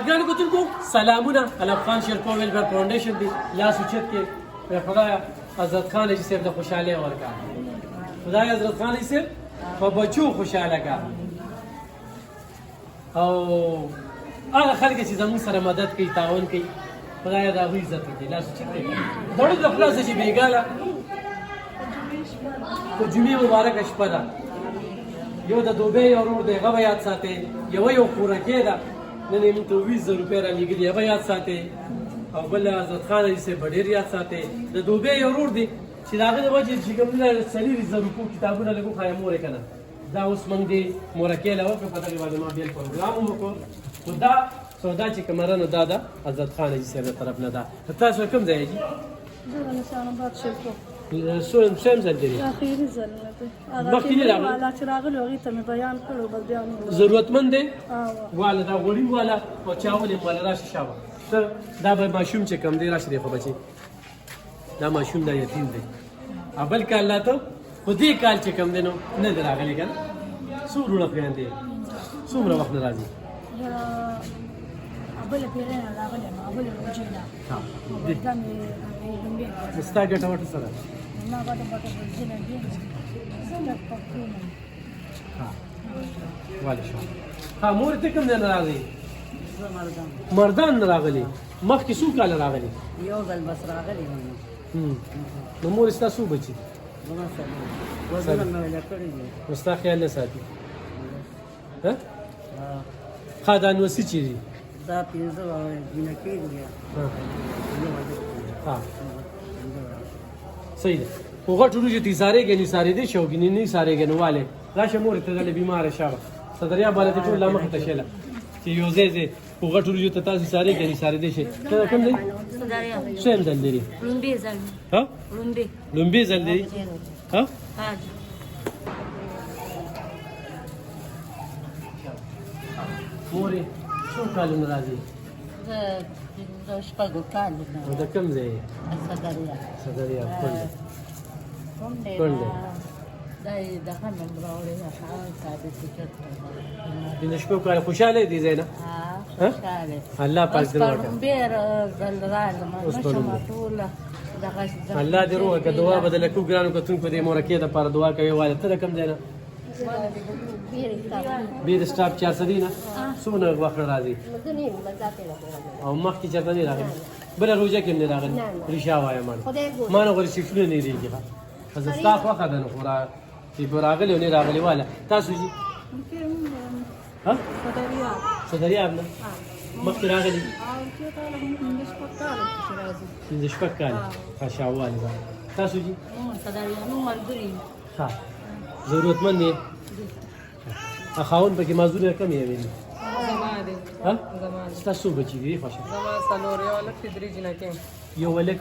ګرانو کتونکو سلامونه الافغان شیرکو ویلفیر فاونډیشن دی لاس اوچت کې خدای حضرت خان حاجي صاحب د خوشحالۍ ورکړه خدای حضرت خان حاجي صاحب په بچو خوشحاله کړه او هغه خلک چې زموږ سره مدد کوي تعاون کوي خدای د هغوی عزت وکړي لاس اوچت کوي دړو د خلاصه چې بېګاله په جمعې مبارکه شپه ده یو د دوبۍ یو ورور دی هغه به یاد ساتئ یو خوراکې ده نن یې موږ ته 20,000 روپۍ رالېږلي هغه یاد ساتئ او بل حضرت خان حاجي صاحب به ډېر یاد ساتئ د دوبۍ یو ورور دی چې د هغه د وجې چې کوم 40,000 روپو کتابونه لږ وښایه مور یې که نه دا اوس موږ دې مورکۍ له وکړه په دغې باندې ما بېل پروګرام هم وکړو خو دا سودا چې کومه نو دا ده حضرت خان حاجي صاحب له طرف نه ده تاسو کوم ځای یې سویم ځل دی اخیری ځل مخکې نه راغلی چې راغلي هغې ته مې بیان کړی بل بیا ضرورتمند دی واله دا غوړي واله او چاول یې واله راشي شابه ته دا به ماشوم چې کوم دی راشي دی خو بچي دا ماشوم دا یتیم دی بل کال لا ته خو دې کال چې کوم دی نو نه دی راغلی که نه څو وروڼه خویندې څومره وخت نه راځي بله پیرۍ نه راغلی یم بله روجې نه دا مې ستا ګټه وټه سره ما ګټه وټه ځینې دي زه لږ پښتو یم والې شه مورې ته کوم ځای نه راغلی زه مردان نه راغلی مخکې څو کاله راغلی یو ځل بس راغلی یم نو مورې ستا څو بچي زما سره وزنه مې ویله کړي دي نو ستا خیال نه ساتي ښه دا نوسي چیرې دا 15 جنکۍ دي صحیح ده خو غټ وروجې ته ایسارېږي نو ایسارېدې شوګینې نه ایسارېږي نو والې راشه مورې ته دلې بیماره شوه صدریاب بالا دې ټول لا مخې ته شله چې یو ځای ځای خو غټ وروجو ته تاسو ایسارېږي نو ایسارېدې شئ ته کوم دی څویم ځل لري لومبي ځل لومبي ځل لري مورې څو کالونه راځي زه شپږو کالو نو د کوم ځای صدریاب کونډ دی دا یې دغه نوم راوړی پنځه شپږ کاله خوشحاله دي ځای نه خوشحاله الله پاک دې وکړي ډېر ځل راغلم مشمه ټوله الله دې روح که دعا بدله کړو ګرانو کتونکو دې مورکۍ دپاره دعا کوي والې ته د کوم ځای نه بیر سټاپ 400 دی نه څومره وخت راځي او مخکې چېرته نه راغلی بله روژه کې هم نه راغلی ریښه وایه ما نه غواړي سیفټونه نه هېرېږي زه ستا خوښه ده نو خو چې به راغلی او نه راغلی واله تاسو جي صدریاب نه مخکې راغلی پنځه شپږ کاله ښه شاوال تاسو جي ښه ضرورتمند یې خاوند پکې معذور کم یې ویلي ستا څو بچي دي خوښه زما څلور یو هلک دی 3 جنکۍ یو هلک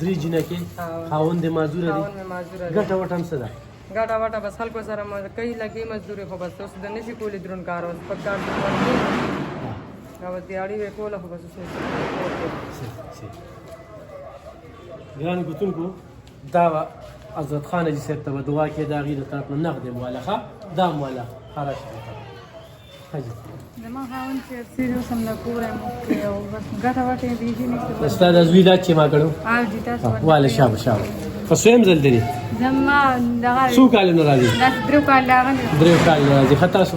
3 جنکۍ خاوند یې معذوره دی ګټه وټه هم څه ده ګټه وټه بس خلکو سره کوي لګي مزدوري خو بس اوس د نشي کولی دروند کار اوس په کار او دیاړي وې کوله خو بس ګرانو کتونکو دا حضرت خان حاجي صاحب ته به دعا کې د هغې د طرف نه نغد مواله ښه دا مواله خراش حاجي زما خاوند چې ارسېږي اوس هم له کوره یم او بس ګټه وټه یې بیخي نشته ستا د زوی دا چې ما کړو جي تاسو واله شابه په سویم ځل دی زما دغه څو کالونه راځي داسې 3 کال راغلی 3 کالونه راځي ښه تاسو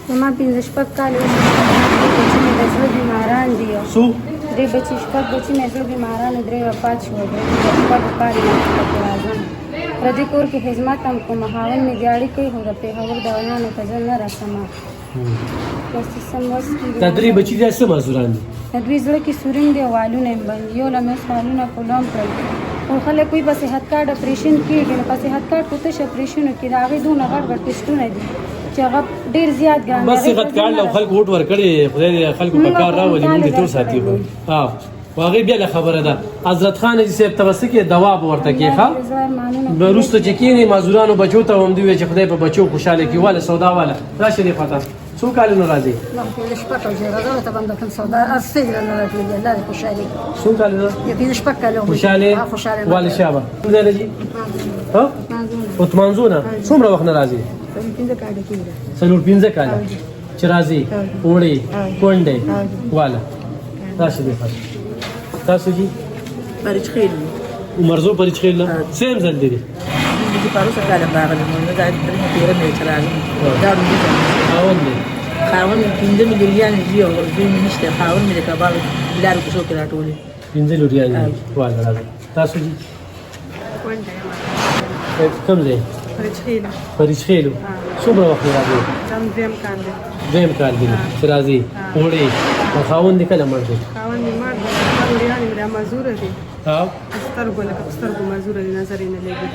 زما 15 شپږ کال بچي مې د زړه بیماران دي څو 3 بچي شپږ بچي مې زړه بیماران 3 وفات شول شپږ کال مې راځم په دې کور کې خدمت هم کوم خاوند مې دیاړي کوي خو د پېښور دوايانو ته زه نه رسم دا 3 بچي دي څه مزدوران دي د دوی زړه کې سورین دی والونه یې بند یو له مې والونه کولم کړل خو خلک کوئی په صحت کارت اپریشن کېږي نو په صحت کارت په تشه اپریشنو کې د هغې دونه غټ غټ ټسټونه دي چې هغه ډېر زیات ګران بس صحت کارت له خلکو ووټ ورکړی خدای دې خلکو په کار راولي موږ دې ټول ساتي خو هغې بیا له خبره ده حضرت خان حاجي صاحب ته به څه کې دوا به ورته کې ښه وروسته چې کښېني معذورانو بچو ته هم دوی وایي چې خدای په بچو خوشحاله کړي واله سودا واله راشه دې خوا ته څو کالونه راځي څو کالونه خوشحالې واله شابه کوم ځای نه ځي اتمانځونه څومره وخت نه راځي 15 کاله کېږي 4 5 کاله چې راځي وړي کونډې والا راشي دی تاسو جی فرج خیل مرزو پرې خېل سیم ځل دی دي پاروسه کاله باغله مونږ دا درنه تیر نه چرایي دا اول دی خاون 15 مليون یو دوی نشته خاون مې کباب لار کو شو کړه ټولې 15 لوريان والا راځي تاسو جی کوم دی پرې خېل څومره وخت راځي دیم کال دی چې راځي وړي او خاون دی کله مړ دی خاون دې مړ دی وړيان دې مزور دي ها سترګو مزور دي نظر نه لګي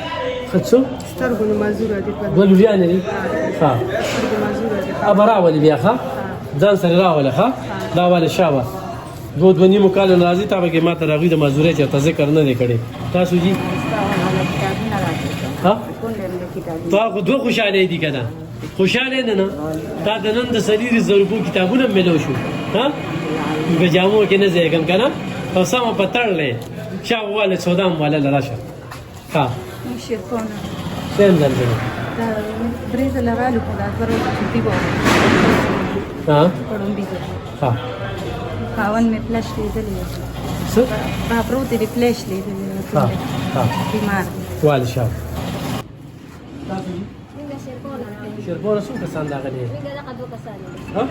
خڅو سترګو مزور دي په دوه لوريان دي ها سترګو مزور دي ابا راولي بیا ښه ځان سره راوله ښه دا واله شابه دوه نیمو کال راځي تا به کې ماته راغی د مزورې چې ته ذکر نه دی کړی تاسو جی ها تا خو دوه خوشاله دي کنه خوشاله نه تا د نن د سلیری ضربو کتابونه ملو شو ها په جامو کې نه ځای کم کنه او سم په تړلې شاواله سودام والا لراشه ها شیرفونه څنګه درځي دا برېز لرالو په دا سره چې دی ها پړم دي ها خاون مې پلش لیدلې څه په پروت دی پلش لیدلې ها ها بیمار والي شاب شیرپور څو کسان دا غلي ها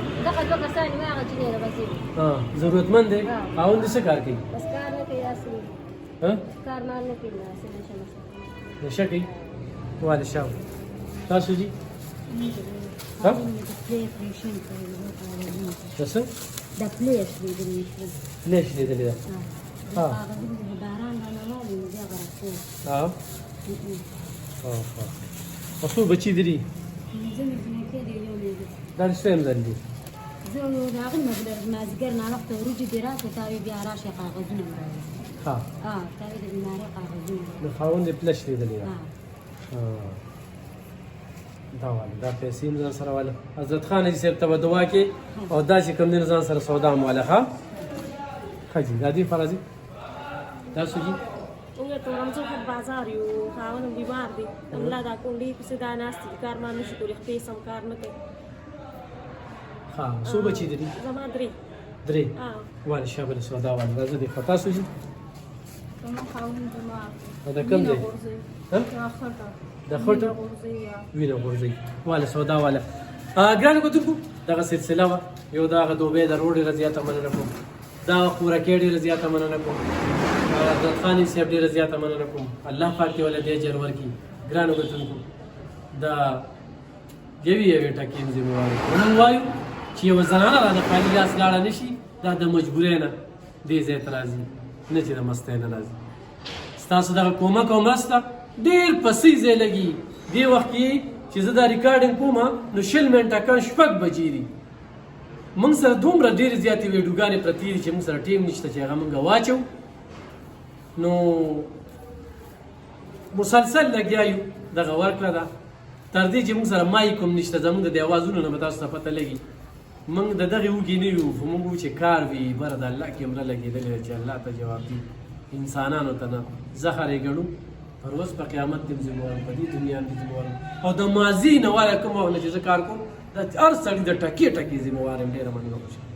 ها ضرورتمند دی او د څه کار کوي ها نشه کوي والي شاب تاسو جی ها څه د پلیش لیدلې ليش لیدلې ده ها باران باندې دی ها او څو بچی دي دا سیم ځل دي زه راغلم مازدیګر ناوخته وروجې دې راکړې تاوې بیا راشي کاغذونه ها تاوې د بیمارۍ کاغذونه د خاوند پلش لیدلې ده دا والا دا پیسې ځان سره والا حضرت خان جی صاحب ته دعا کې او دا چې کوم دین ځان سره سودا والا ها حاجی دادی فرازي دا سوجي उनके तो हम सब बाजार यू खावन बीमार दी अल्लाह दा कुंडी पिसे दा नास्ती कार मान नशी कोली खपे सम कार न के ها سو بچی دي زما دري درې والا شابه سودا والا راځي دي خطا سوجي کوم خاون جما دا کوم دی ها اخرته د خټه وینه ورځي والا سودا والا ګران کو دغه دغه سلسله وا یو دغه دوبه د روډ رضیاته مننه کوم دا پورا کېډي رضیاته مننه کوم حضرت خان صاحب ډیر زیاته مننه کوم الله پاک دې ولې دې جر ورکی ګران وګتونکو دا یوی ټکی زموږ نن وایو چې یو زنانه را د خالي لاس لاړه نشي دا د مجبورۍ نه دې ځای ته راځي نه چې د مستۍ نه راځي ستاسو دغه کومک او مرسته ډېر پسې ځای لګي دې وخت کې چې زه دا ریکارډینګ کوم نو 20 منټه کان شپږ بجې دي موږ سره دومره ډېرې زیاتې ویډیوګانې پرتې دي چې موږ سره ټیم نشته چې هغه موږ واچو نو مسلسل لګیا یو دغه ورکړه ده تر دې چې موږ سره مایک هم نشته زموږ د دې اوازونو نه به تاسو ته پته لګي موږ د دغې وږي نه یو خو موږ چې کار وي بره د الله کیمره لګېدلې ده چې الله ته جواب دي انسانانو ته نه زهر یې ګڼو پر اوس په قیامت کې ذموار په دې دنیا کې ذموار او د ماضي نه وایه کوم وخت چې زه کار کوم د هر سړي د ټکي ټکي ذموار یم ډېره مننه کوم